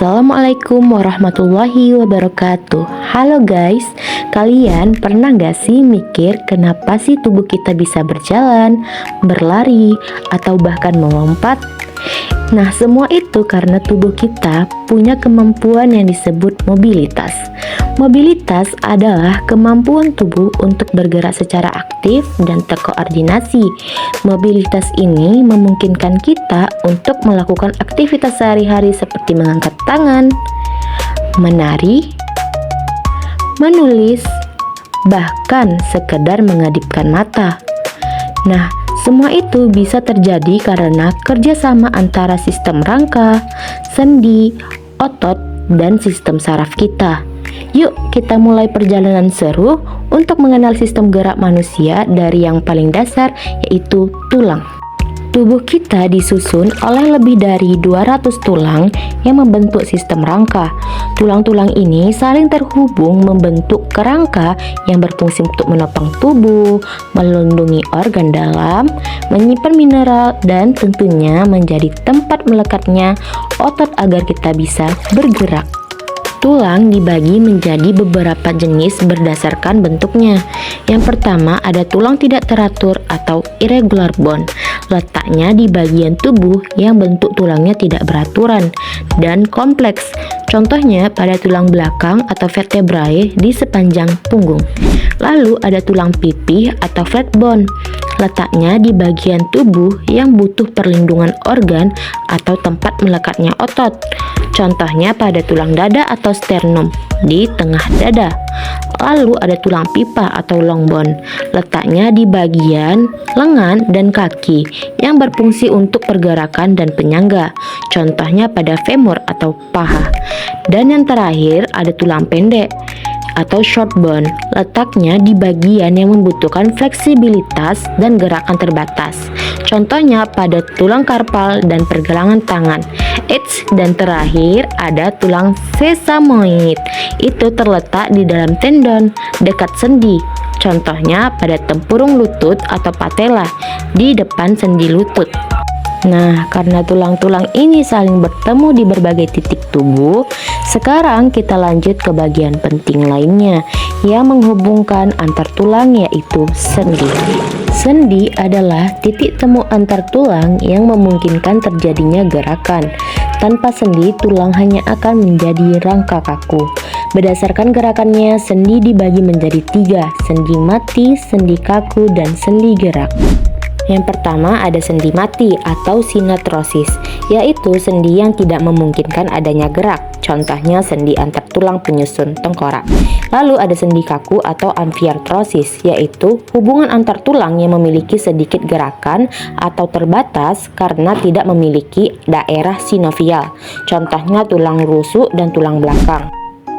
Assalamualaikum warahmatullahi wabarakatuh. Halo guys, kalian pernah gak sih mikir kenapa sih tubuh kita bisa berjalan, berlari, atau bahkan melompat? Nah, semua itu karena tubuh kita punya kemampuan yang disebut mobilitas. Mobilitas adalah kemampuan tubuh untuk bergerak secara aktif dan terkoordinasi. Mobilitas ini memungkinkan kita untuk melakukan aktivitas sehari-hari seperti mengangkat tangan, menari, menulis, bahkan sekedar mengadipkan mata. Nah, semua itu bisa terjadi karena kerjasama antara sistem rangka, sendi, otot, dan sistem saraf kita. Yuk kita mulai perjalanan seru untuk mengenal sistem gerak manusia dari yang paling dasar, yaitu tulang. Tubuh kita disusun oleh lebih dari 200 tulang yang membentuk sistem rangka. Tulang-tulang ini saling terhubung membentuk kerangka yang berfungsi untuk menopang tubuh, melindungi organ dalam, menyimpan mineral, dan tentunya menjadi tempat melekatnya otot agar kita bisa bergerak. Tulang dibagi menjadi beberapa jenis berdasarkan bentuknya. Yang pertama ada tulang tidak teratur atau irregular bone. Letaknya di bagian tubuh yang bentuk tulangnya tidak beraturan dan kompleks. Contohnya pada tulang belakang atau vertebrae di sepanjang punggung. Lalu ada tulang pipih atau flat bone. Letaknya di bagian tubuh yang butuh perlindungan organ atau tempat melekatnya otot. Contohnya pada tulang dada atau sternum di tengah dada. Lalu ada tulang pipa atau long bone. Letaknya di bagian lengan dan kaki yang berfungsi untuk pergerakan dan penyangga. Contohnya pada femur atau paha. Dan yang terakhir ada tulang pendek atau short bone. Letaknya di bagian yang membutuhkan fleksibilitas dan gerakan terbatas. Contohnya pada tulang karpal dan pergelangan tangan. Dan terakhir ada tulang sesamoid. Itu terletak di dalam tendon dekat sendi. Contohnya pada tempurung lutut atau patella di depan sendi lutut. Nah, karena tulang-tulang ini saling bertemu di berbagai titik tubuh, sekarang kita lanjut ke bagian penting lainnya yang menghubungkan antar tulang, yaitu sendi. Sendi adalah titik temu antar tulang yang memungkinkan terjadinya gerakan. Tanpa sendi, tulang hanya akan menjadi rangka kaku. Berdasarkan gerakannya, sendi dibagi menjadi 3, sendi mati, sendi kaku, dan sendi gerak. Yang pertama ada sendi mati atau sinatrosis, yaitu sendi yang tidak memungkinkan adanya gerak. Contohnya sendi antar tulang penyusun tengkorak. Lalu ada sendi kaku atau amfiartrosis, yaitu hubungan antar tulang yang memiliki sedikit gerakan atau terbatas karena tidak memiliki daerah sinovial. Contohnya tulang rusuk dan tulang belakang.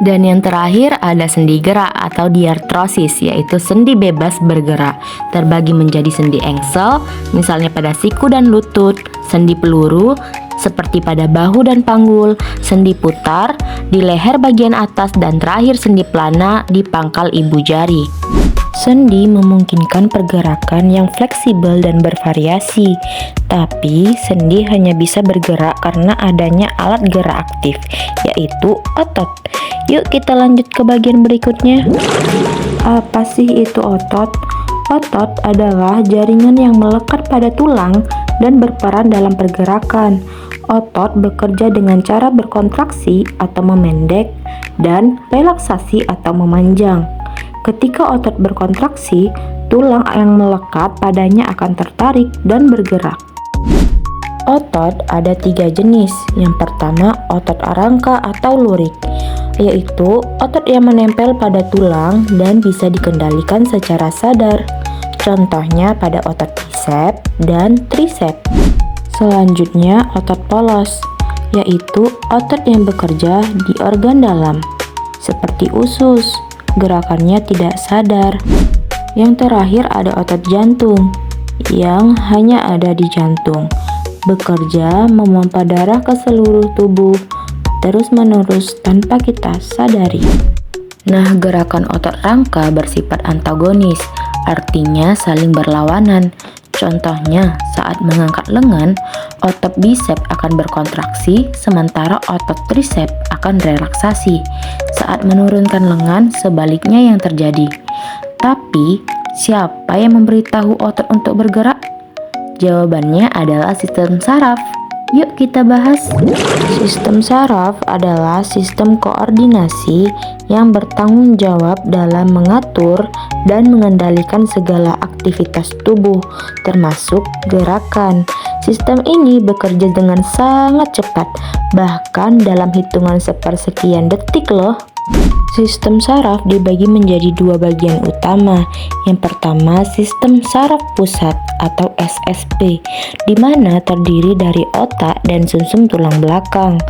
Dan yang terakhir ada sendi gerak atau diartrosis, yaitu sendi bebas bergerak, terbagi menjadi sendi engsel, misalnya pada siku dan lutut, sendi peluru, seperti pada bahu dan panggul, sendi putar di leher bagian atas, dan terakhir sendi plana di pangkal ibu jari. Sendi memungkinkan pergerakan yang fleksibel dan bervariasi, tapi sendi hanya bisa bergerak karena adanya alat gerak aktif, yaitu otot. Yuk kita lanjut ke bagian berikutnya. Apa sih itu otot? Otot adalah jaringan yang melekat pada tulang dan berperan dalam pergerakan. Otot bekerja dengan cara berkontraksi atau memendek dan relaksasi atau memanjang. Ketika otot berkontraksi, tulang yang melekat padanya akan tertarik dan bergerak. Otot ada 3 jenis. Yang pertama, otot rangka atau lurik, yaitu otot yang menempel pada tulang dan bisa dikendalikan secara sadar. Contohnya pada otot bicep dan tricep. Selanjutnya, otot polos, yaitu otot yang bekerja di organ dalam, seperti usus. Gerakannya tidak sadar. Yang terakhir ada otot jantung, yang hanya ada di jantung, bekerja memompa darah ke seluruh tubuh terus-menerus tanpa kita sadari. Nah, gerakan otot rangka bersifat antagonis, artinya saling berlawanan. Contohnya, saat mengangkat lengan, otot bicep akan berkontraksi, sementara otot tricep akan relaksasi. Saat menurunkan lengan, sebaliknya yang terjadi. Tapi, siapa yang memberitahu otot untuk bergerak? Jawabannya adalah sistem saraf. Yuk kita bahas. Sistem saraf adalah sistem koordinasi yang bertanggung jawab dalam mengatur dan mengendalikan segala aktivitas tubuh, termasuk gerakan. Sistem ini bekerja dengan sangat cepat, bahkan dalam hitungan sepersekian detik loh. Sistem saraf dibagi menjadi dua bagian utama. Yang pertama, sistem saraf pusat atau SSP, di mana terdiri dari otak dan sumsum tulang belakang.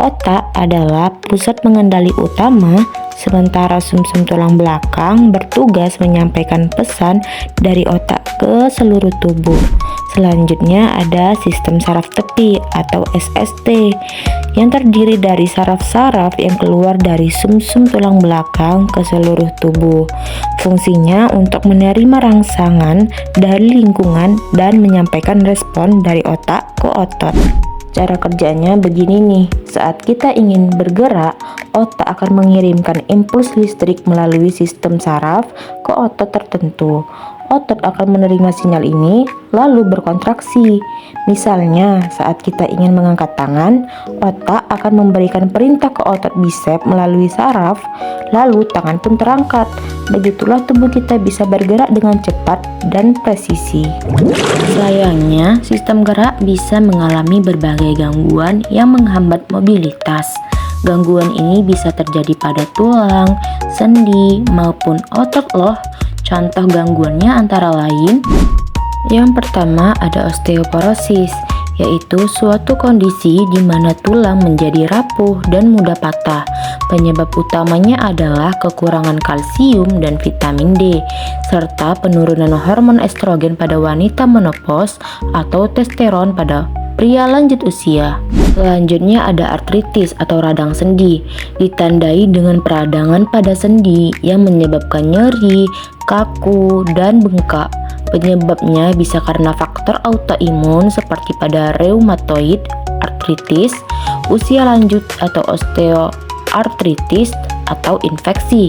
Otak adalah pusat pengendali utama, sementara sumsum tulang belakang bertugas menyampaikan pesan dari otak ke seluruh tubuh. Selanjutnya ada sistem saraf tepi atau SST yang terdiri dari saraf-saraf yang keluar dari sumsum tulang belakang ke seluruh tubuh. Fungsinya untuk menerima rangsangan dari lingkungan dan menyampaikan respon dari otak ke otot. Cara kerjanya begini nih, saat kita ingin bergerak, otak akan mengirimkan impuls listrik melalui sistem saraf ke otot tertentu. Otot akan menerima sinyal ini lalu berkontraksi. Misalnya, saat kita ingin mengangkat tangan, otak akan memberikan perintah ke otot bicep melalui saraf, lalu tangan pun terangkat. Begitulah tubuh kita bisa bergerak dengan cepat dan presisi. Sayangnya, sistem gerak bisa mengalami berbagai gangguan yang menghambat mobilitas. Gangguan ini bisa terjadi pada tulang, sendi, maupun otot loh. Contoh gangguannya antara lain, yang pertama ada osteoporosis, yaitu suatu kondisi di mana tulang menjadi rapuh dan mudah patah. Penyebab utamanya adalah kekurangan kalsium dan vitamin D, serta penurunan hormon estrogen pada wanita menopause atau testosteron pada pria lanjut usia. Selanjutnya ada artritis atau radang sendi, ditandai dengan peradangan pada sendi yang menyebabkan nyeri, kaku, dan bengkak. Penyebabnya bisa karena faktor autoimun seperti pada rheumatoid arthritis, usia lanjut atau osteoartritis atau infeksi.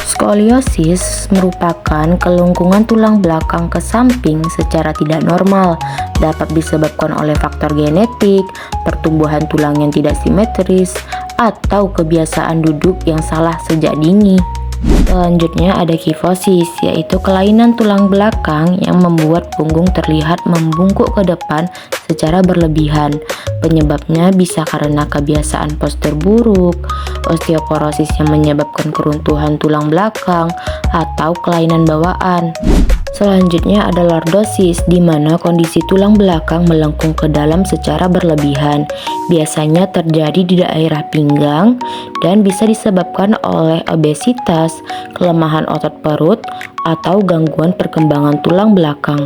Skoliosis merupakan kelengkungan tulang belakang ke samping secara tidak normal, dapat disebabkan oleh faktor genetik, pertumbuhan tulang yang tidak simetris, atau kebiasaan duduk yang salah sejak dini. Selanjutnya ada kifosis, yaitu kelainan tulang belakang yang membuat punggung terlihat membungkuk ke depan secara berlebihan. Penyebabnya bisa karena kebiasaan postur buruk, osteoporosis yang menyebabkan keruntuhan tulang belakang, atau kelainan bawaan. Selanjutnya ada lordosis, di mana kondisi tulang belakang melengkung ke dalam secara berlebihan. Biasanya terjadi di daerah pinggang dan bisa disebabkan oleh obesitas, kelemahan otot perut, atau gangguan perkembangan tulang belakang.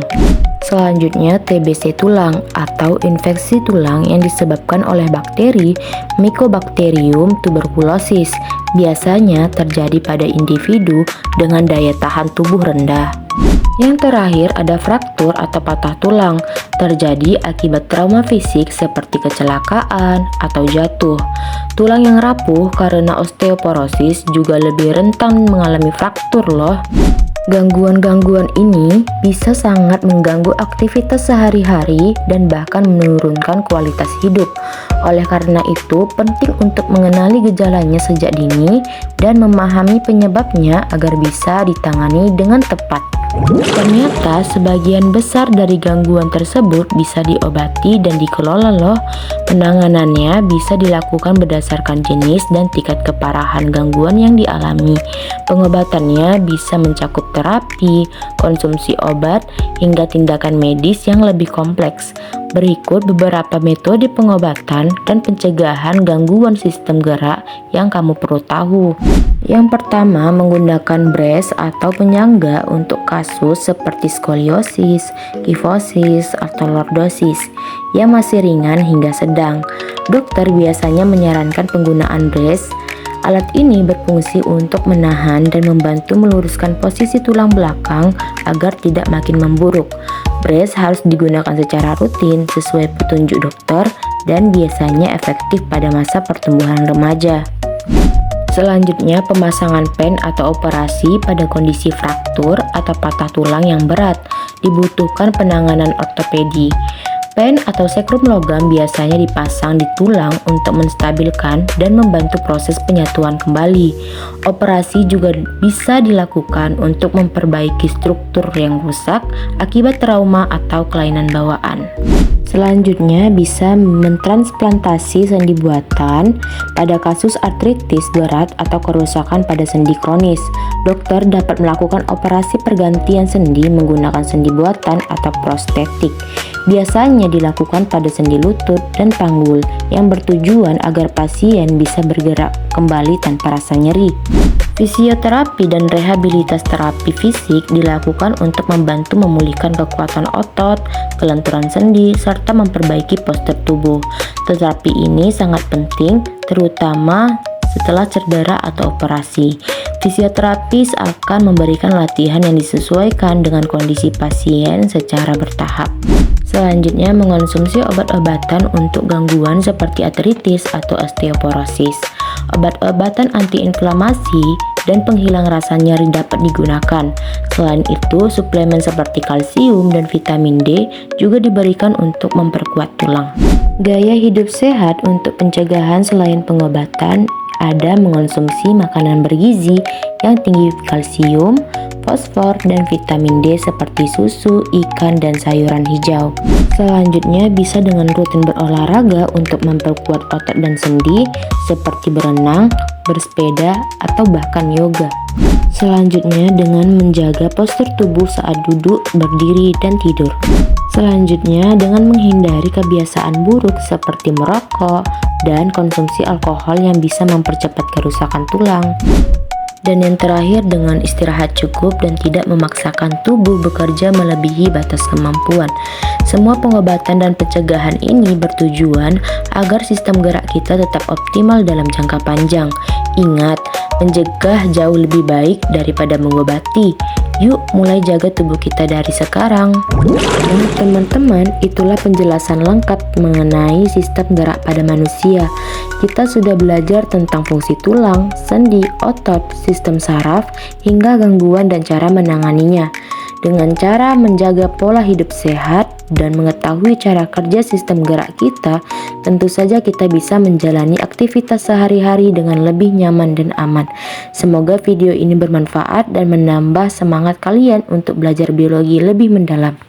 Selanjutnya TBC tulang atau infeksi tulang yang disebabkan oleh bakteri Mycobacterium tuberculosis. Biasanya terjadi pada individu dengan daya tahan tubuh rendah. Yang terakhir ada fraktur atau patah tulang, terjadi akibat trauma fisik seperti kecelakaan atau jatuh. Tulang yang rapuh karena osteoporosis juga lebih rentan mengalami fraktur loh. Gangguan-gangguan ini bisa sangat mengganggu aktivitas sehari-hari dan bahkan menurunkan kualitas hidup. Oleh karena itu, penting untuk mengenali gejalanya sejak dini dan memahami penyebabnya agar bisa ditangani dengan tepat. Ternyata sebagian besar dari gangguan tersebut bisa diobati dan dikelola loh. Penanganannya bisa dilakukan berdasarkan jenis dan tingkat keparahan gangguan yang dialami. Pengobatannya bisa mencakup terapi, konsumsi obat, hingga tindakan medis yang lebih kompleks. Berikut beberapa metode pengobatan dan pencegahan gangguan sistem gerak yang kamu perlu tahu. Yang pertama, menggunakan brace atau penyangga untuk kasus seperti skoliosis, kifosis, atau lordosis yang masih ringan hingga sedang. Dokter biasanya menyarankan penggunaan brace. Alat ini berfungsi untuk menahan dan membantu meluruskan posisi tulang belakang agar tidak makin memburuk. Brace harus digunakan secara rutin sesuai petunjuk dokter dan biasanya efektif pada masa pertumbuhan remaja. Selanjutnya, pemasangan pen atau operasi pada kondisi fraktur atau patah tulang yang berat dibutuhkan penanganan ortopedi. Pen atau sekrum logam biasanya dipasang di tulang untuk menstabilkan dan membantu proses penyatuan kembali. Operasi juga bisa dilakukan untuk memperbaiki struktur yang rusak akibat trauma atau kelainan bawaan. Selanjutnya, bisa mentransplantasi sendi buatan pada kasus artritis berat atau kerusakan pada sendi kronis. Dokter dapat melakukan operasi pergantian sendi menggunakan sendi buatan atau prostetik. Biasanya dilakukan pada sendi lutut dan panggul yang bertujuan agar pasien bisa bergerak kembali tanpa rasa nyeri. Fisioterapi dan rehabilitas terapi fisik dilakukan untuk membantu memulihkan kekuatan otot, kelenturan sendi, serta memperbaiki postur tubuh. Terapi ini sangat penting, terutama setelah cedera atau operasi. Fisioterapis akan memberikan latihan yang disesuaikan dengan kondisi pasien secara bertahap. Selanjutnya, mengonsumsi obat-obatan untuk gangguan seperti artritis atau osteoporosis. Obat-obatan antiinflamasi dan penghilang rasa nyeri dapat digunakan. Selain itu, suplemen seperti kalsium dan vitamin D juga diberikan untuk memperkuat tulang. Gaya hidup sehat untuk pencegahan selain pengobatan ada mengonsumsi makanan bergizi yang tinggi kalsium, fosfor, dan vitamin D seperti susu, ikan, dan sayuran hijau. Selanjutnya, bisa dengan rutin berolahraga untuk memperkuat otot dan sendi seperti berenang, bersepeda, atau bahkan yoga. Selanjutnya, dengan menjaga postur tubuh saat duduk, berdiri, dan tidur. Selanjutnya, dengan menghindari kebiasaan buruk seperti merokok dan konsumsi alkohol yang bisa mempercepat kerusakan tulang. Dan yang terakhir, dengan istirahat cukup dan tidak memaksakan tubuh bekerja melebihi batas kemampuan. Semua pengobatan dan pencegahan ini bertujuan agar sistem gerak kita tetap optimal dalam jangka panjang. Ingat, mencegah jauh lebih baik daripada mengobati. Yuk mulai jaga tubuh kita dari sekarang. Nah teman-teman, itulah penjelasan lengkap mengenai sistem gerak pada manusia. Kita sudah belajar tentang fungsi tulang, sendi, otot, sistem saraf, hingga gangguan dan cara menanganinya. Dengan cara menjaga pola hidup sehat dan mengetahui cara kerja sistem gerak kita, tentu saja kita bisa menjalani aktivitas sehari-hari dengan lebih nyaman dan aman. Semoga video ini bermanfaat dan menambah semangat kalian untuk belajar biologi lebih mendalam.